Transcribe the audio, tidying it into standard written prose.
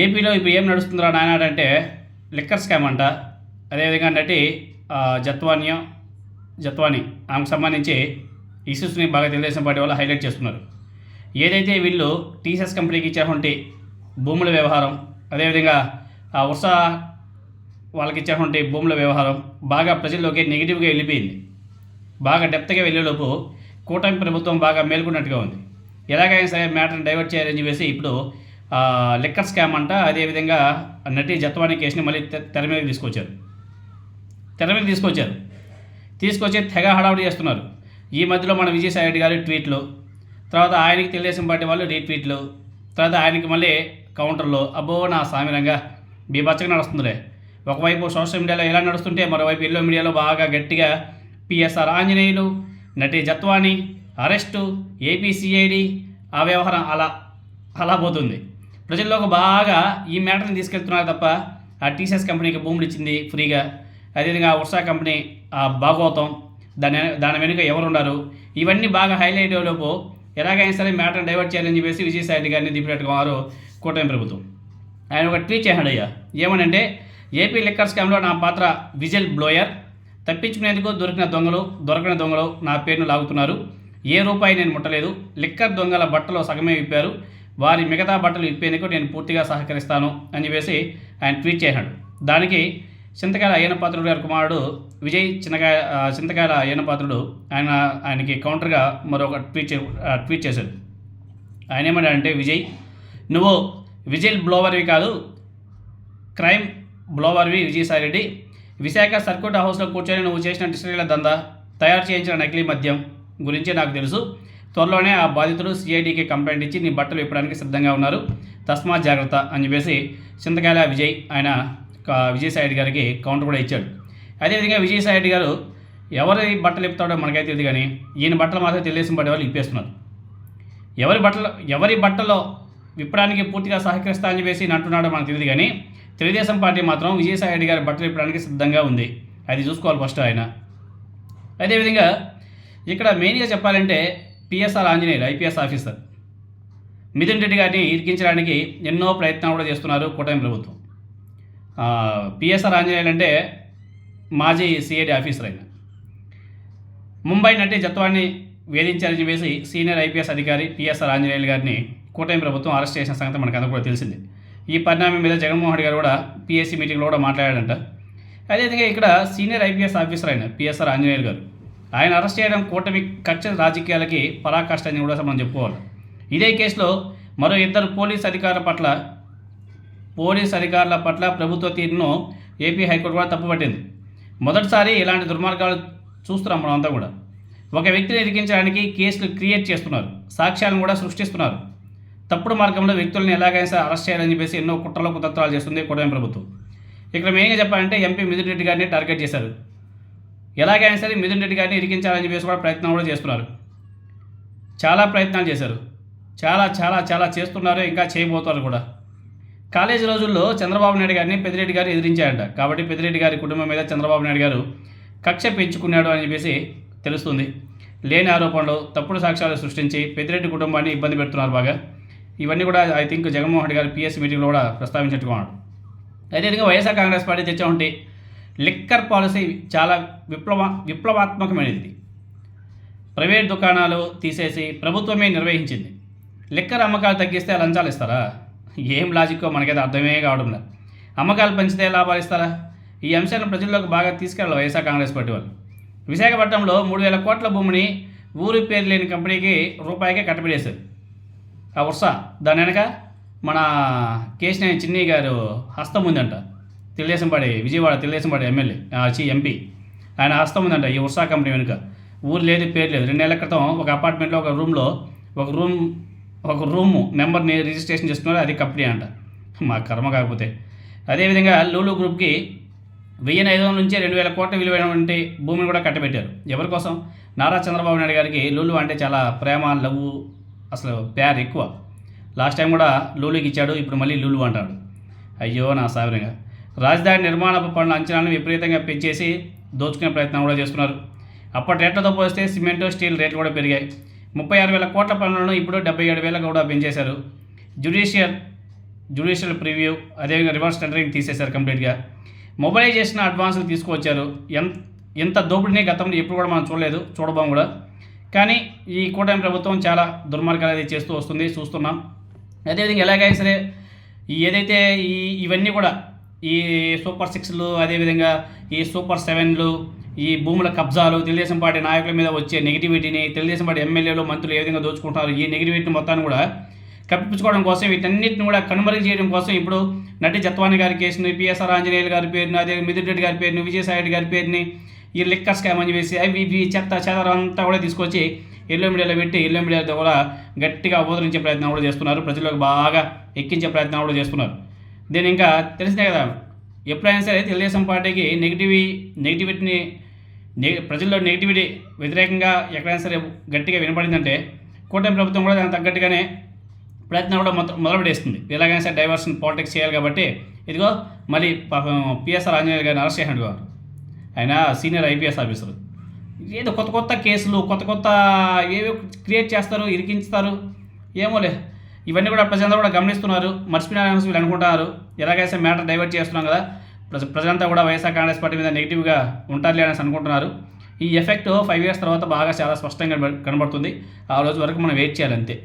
ఏపీలో ఇప్పుడు ఏం నడుస్తుందిరా నాయన అంటే లిక్కర్ స్కామ్ అంట. అదేవిధంగా నటి జత్వాని ఆమెకు సంబంధించి ఇష్యూస్ని బాగా తెలుగుదేశం పార్టీ వాళ్ళు హైలైట్ చేస్తున్నారు. ఏదైతే వీళ్ళు టీసీఎస్ కంపెనీకి ఇచ్చేటువంటి భూముల వ్యవహారం, అదేవిధంగా ఆ ఉర్సా వాళ్ళకి ఇచ్చేటువంటి భూముల వ్యవహారం బాగా ప్రజల్లోకి నెగిటివ్గా వెళ్ళిపోయింది. బాగా డెప్త్గా వెళ్ళేలోపు కూటమి ప్రభుత్వం బాగా మేల్కొన్నట్టుగా ఉంది. ఎలాగైనా సరే మ్యాటర్ని డైవర్ట్ చేయాలని చెప్పేసి ఇప్పుడు లిక్కర్ స్కామ్ అంట. అదేవిధంగా నటి జత్వాని కేసుని మళ్ళీ తెర మీదకి తీసుకొచ్చి తెగ హడావుడి చేస్తున్నారు. ఈ మధ్యలో మన విజయసాయి రెడ్డి గారి ట్వీట్లు, తర్వాత ఆయనకి తెలుగుదేశం పార్టీ వాళ్ళు రీట్వీట్లు, తర్వాత ఆయనకి మళ్ళీ కౌంటర్లో అబ్బో నా సామిరంగా బీభత్సంగా నడుస్తుందిలే. ఒకవైపు సోషల్ మీడియాలో ఎలా నడుస్తుంటే మరోవైపు ఎల్లో మీడియాలో బాగా గట్టిగా పిఎస్ఆర్ ఆంజనేయులు, నటి జత్వాని అరెస్టు, ఏపీసీఐడి ఆ వ్యవహారం అలా పోతుంది. ప్రజల్లోకి బాగా ఈ మ్యాటర్ని తీసుకెళ్తున్నారు తప్ప ఆ టీసీఎస్ కంపెనీకి భూములు ఇచ్చింది ఫ్రీగా, అదేవిధంగా ఉర్సా కంపెనీ ఆ భాగవతం దాని వెనుక ఎవరున్నారు, ఇవన్నీ బాగా హైలైట్ అయ్యేలోపు ఎలాగైనా సరే మ్యాటర్ డైవర్ట్ చేయాలని చెప్పేసి విజయసాయి రెడ్డి గారిని దింపినట్టుకున్నారు కూటమి ప్రభుత్వం. ఆయన ఒక ట్వీట్ చేశాడు అయ్యా. ఏమనంటే ఏపీ లిక్కర్ స్కామ్లో నా పాత్ర విజిల్ బ్లోయర్, తప్పించుకునేందుకు దొరకని దొంగలు నా పేరును లాగుతున్నారు. ఏ రూపాయి నేను ముట్టలేదు. లిక్కర్ దొంగల బట్టలో సగమే విప్పారు. వారి మిగతా బట్టలు విప్పేందుకు నేను పూర్తిగా సహకరిస్తాను అని చెప్పేసి ఆయన ట్వీట్ చేశాడు. దానికి చింతకాయల అయ్యన్నపాత్రుడు గారి కుమారుడు విజయ్ చింతకాయల అయ్యన్నపాత్రుడు ఆయనకి కౌంటర్గా మరొక ట్వీట్ చేశాడు. ఆయన ఏమంటాడంటే, విజయ్ నువ్వు విజిల్ బ్లోవర్వి కాదు, క్రైమ్ బ్లోవర్వి విజయసాయి రెడ్డి. విశాఖ సర్క్యూట్ హౌస్లో కూర్చొని నువ్వు చేసిన డిస్టిలరీల దందా, తయారు చేయించిన నకిలీ మద్యం గురించి నాకు తెలుసు. త్వరలోనే ఆ బాధితులు సిఐడికి కంప్లైంట్ ఇచ్చి నీ బట్టలు ఇప్పడానికి సిద్ధంగా ఉన్నారు, తస్మాత్ జాగ్రత్త అని చెప్పేసి చింతకాయల విజయ్ ఆయన విజయసాయి రెడ్డి గారికి కౌంటర్ కూడా ఇచ్చాడు. అదేవిధంగా విజయసాయి రెడ్డి గారు ఎవరి బట్టలు ఇప్పుతాడో మనకైతే తెలియదు, కానీ ఈయన బట్టలు మాత్రం తెలుగుదేశం పార్టీ వాళ్ళు ఇప్పేస్తున్నారు. ఎవరి బట్టలో విప్పడానికి పూర్తిగా సహకరిస్తా అని చెప్పేసి అంటున్నాడో మనకు తెలియదు, కానీ తెలుగుదేశం పార్టీ మాత్రం విజయసాయి రెడ్డి గారి బట్టలు ఇప్పడానికి సిద్ధంగా ఉంది. అది చూసుకోవాలి ఫస్ట్ ఆయన. అదేవిధంగా ఇక్కడ మెయిన్గా చెప్పాలంటే PSR Anjaneyulu IPS officer Mithun Reddy గారిని ఇరికించడానికి ఎన్నో ప్రయత్నాలు కూడా చేస్తున్నారు కూటమి ప్రభుత్వం. పిఎస్ఆర్ ఆంజనేయులు అంటే మాజీ సిఐడి ఆఫీసర్ అయిన ముంబై నటి జత్వాన్ని వేధించారని చెప్పేసి సీనియర్ ఐపీఎస్ అధికారి పిఎస్ఆర్ ఆంజనేయులు గారిని కూటమి ప్రభుత్వం అరెస్ట్ చేసిన సంగతి మనకు అందరూ కూడా తెలిసింది. ఈ పరిణామం మీద జగన్మోహన్ రెడ్డి గారు కూడా పిఎస్సీ మీటింగ్లో కూడా మాట్లాడాడంట. అదేవిధంగా ఇక్కడ సీనియర్ ఐపీఎస్ ఆఫీసర్ అయిన పిఎస్ఆర్ ఆంజనేయులు గారు ఆయన అరెస్ట్ చేయడం కూటమి కక్ష రాజకీయాలకి పరాకాష్ట అని కూడా మనం చెప్పుకోవాలి. ఇదే కేసులో మరో ఇద్దరు పోలీస్ అధికారుల పట్ల ప్రభుత్వ తీరును ఏపీ హైకోర్టు కూడా తప్పుపట్టింది. మొదటిసారి ఇలాంటి దుర్మార్గాలు చూస్తున్నాం మనమంతా కూడా. ఒక వ్యక్తిని ఇరికించడానికి కేసులు క్రియేట్ చేస్తున్నారు, సాక్ష్యాలను కూడా సృష్టిస్తున్నారు. తప్పుడు మార్గంలో వ్యక్తులను ఎలాగైనా సరే అరెస్ట్ చేయాలని చెప్పేసి ఎన్నో కుట్రలు చేస్తుంది కూటమి ప్రభుత్వం. ఇక్కడ మెయిన్గా చెప్పాలంటే ఎంపీ మిథున్ రెడ్డి గారిని టార్గెట్ చేశారు. ఎలాగైనా సరే మిథున్ రెడ్డి గారిని ఇరికించాలని చెప్పేసి కూడా ప్రయత్నం కూడా చేస్తున్నారు. చాలా ప్రయత్నాలు చేశారు, చాలా చాలా చాలా చేస్తున్నారు, ఇంకా చేయబోతున్నారు కూడా. కాలేజీ రోజుల్లో చంద్రబాబు నాయుడు గారిని పెద్దిరెడ్డి గారు ఎదిరించారంట. కాబట్టి పెద్దిరెడ్డి గారి కుటుంబం మీద చంద్రబాబు నాయుడు గారు కక్ష పెంచుకున్నాడు అని చెప్పేసి తెలుస్తుంది. లేని ఆరోపణలు, తప్పుడు సాక్ష్యాలు సృష్టించి పెద్దిరెడ్డి కుటుంబాన్ని ఇబ్బంది పెడుతున్నారు బాగా. ఇవన్నీ కూడా ఐ థింక్ జగన్మోహన్ రెడ్డి గారు పిఎస్సీ మీటింగ్లో కూడా ప్రస్తావించుకున్నాడు. అదేవిధంగా వైఎస్ఆర్ కాంగ్రెస్ పార్టీ తెచ్చామంటే లిక్కర్ పాలసీ చాలా విప్లవాత్మకమైనది. ప్రైవేట్ దుకాణాలు తీసేసి ప్రభుత్వమే నిర్వహించింది. లిక్కర్ అమ్మకాలు తగ్గిస్తే లంచాలు ఇస్తారా? ఏం లాజిక్కో మనకైతే అర్థమే కావడం లేదు. అమ్మకాలు పెంచితే లాభాలు ఇస్తారా? ఈ అంశాలను ప్రజల్లోకి బాగా తీసుకెళ్ళాలి వైఎస్ఆర్ కాంగ్రెస్ పార్టీ వాళ్ళు. విశాఖపట్నంలో 3,000 కోట్ల భూమిని ఊరి పేరు లేని కంపెనీకి రూపాయికే కట్టబెట్టేశారు. ఆ ఉర్సా దాని వెనక మన కేశినేని చిన్ని గారు హస్తం ఉందంట. విజయవాడ తెలుగుదేశం పార్టీ ఎంపీ ఆయన హస్తం ఉందంట ఈ ఉర్సా కంపెనీ వెనుక. ఊరు లేదు, పేరు లేదు. 2 నెలల క్రితం ఒక అపార్ట్మెంట్లో ఒక రూము నెంబర్ని రిజిస్ట్రేషన్ చేసుకున్నారు, అది కంపెనీ అంట. మా కర్మ కాకపోతే. అదేవిధంగా లూలు గ్రూప్కి 1,500 నుంచి 2,000 కోట్ల విలువైనటువంటి భూమిని కూడా కట్టబెట్టారు. ఎవరి కోసం? నారా చంద్రబాబు నాయుడు గారికి లూలు అంటే చాలా ప్రేమ, లవ్వు, అసలు ప్యార్ ఎక్కువ. లాస్ట్ టైం కూడా లూలుకి ఇచ్చాడు, ఇప్పుడు మళ్ళీ లూలు అంటాడు. అయ్యో నా సావిరంగా. రాజధాని నిర్మాణ పనుల అంచనాలను విపరీతంగా పెంచేసి దోచుకునే ప్రయత్నం కూడా చేస్తున్నారు. అప్పటి రేట్లతో పోస్తే సిమెంటు, స్టీల్ రేట్లు కూడా పెరిగాయి. 36,000 కోట్ల పనులను ఇప్పుడు 77,000 కూడా పెంచేశారు. జ్యుడిషియల్ జ్యుడిషియల్ ప్రివ్యూ, అదేవిధంగా రివర్స్ టెండరింగ్ తీసేశారు కంప్లీట్గా. మొబైలైజేషన్ అడ్వాన్సులు తీసుకువచ్చారు. ఎంత దోపిడీని గతంలో ఎప్పుడు కూడా మనం చూడలేదు, చూడబోం కూడా. కానీ ఈ కూటమి ప్రభుత్వం చాలా దుర్మార్గాలు అనేది చేస్తూ వస్తుంది, చూస్తున్నాం. అదేవిధంగా ఎలాగైనా సరే ఏదైతే ఇవన్నీ కూడా ఈ సూపర్ 6లు, అదేవిధంగా ఈ సూపర్ 7లు, ఈ భూముల కబ్జాలు, తెలుగుదేశం పార్టీ నాయకుల మీద వచ్చే నెగిటివిటీని, తెలుగుదేశం పార్టీ ఎమ్మెల్యేలు మంత్రులు ఏ విధంగా దోచుకుంటున్నారు, ఈ నెగిటివిటీని మొత్తాన్ని కూడా కప్పించుకోవడం కోసం, వీటన్నిటిని కూడా కనుమరుగు చేయడం కోసం ఇప్పుడు నటి జత్వాని గారి కేసుని, పిఎస్ఆర్ ఆంజనేయులు గారి పేరుని, అదే మిథున్ రెడ్డి గారి పేరుని, విజయసాయి రెడ్డి గారి పేరుని, ఈ లిక్కర్ స్కామ్ అని చెప్పేసి అవి చెత్త చెదరం అంతా కూడా తీసుకొచ్చి ఎల్లో మీడియాలో పెట్టి ఎల్లో మీడియాతో కూడా గట్టిగా అవతరించే ప్రయత్నం కూడా చేస్తున్నారు. ప్రజలకు బాగా ఎక్కించే ప్రయత్నం కూడా చేస్తున్నారు. దీని ఇంకా తెలిసినే కదా, ఎప్పుడైనా సరే తెలుగుదేశం పార్టీకి నెగిటివిటీని ప్రజల్లో నెగిటివిటీ వ్యతిరేకంగా ఎక్కడైనా సరే గట్టిగా వినపడిందంటే కూటమి ప్రభుత్వం కూడా దానికి తగ్గట్టుగానే ప్రయత్నం కూడా మొదలుపెట్టేస్తుంది. ఎలాగైనా సరే డైవర్షన్ పాలిటిక్స్ చేయాలి కాబట్టి ఇదిగో మళ్ళీ పిఎస్ఆర్ ఆంజనేయులు గారిని అరెస్ట్ చేసినట్టు వారు, ఆయన సీనియర్ ఐపీఎస్ ఆఫీసర్. ఏదో కొత్త కేసులు కొత్త ఏవో క్రియేట్ చేస్తారు, ఇరికించుతారు, ఏమోలే. ఇవన్నీ కూడా ప్రజలంతా కూడా గమనిస్తున్నారు, మర్చిపోయిన వీళ్ళు అనుకుంటున్నారు. ఎలాగైతే మ్యాటర్ డైవర్ట్ చేస్తున్నాం కదా, ప్రజలంతా కూడా వైఎస్ఆర్ కాంగ్రెస్ పార్టీ మీద నెగిటివ్గా ఉంటారులే అనేసి అనుకుంటున్నారు. ఈ ఎఫెక్ట్ 5 years తర్వాత బాగా చాలా స్పష్టంగా కనబడుతుంది. ఆ రోజు వరకు మనం వెయిట్ చేయాలి అంతే.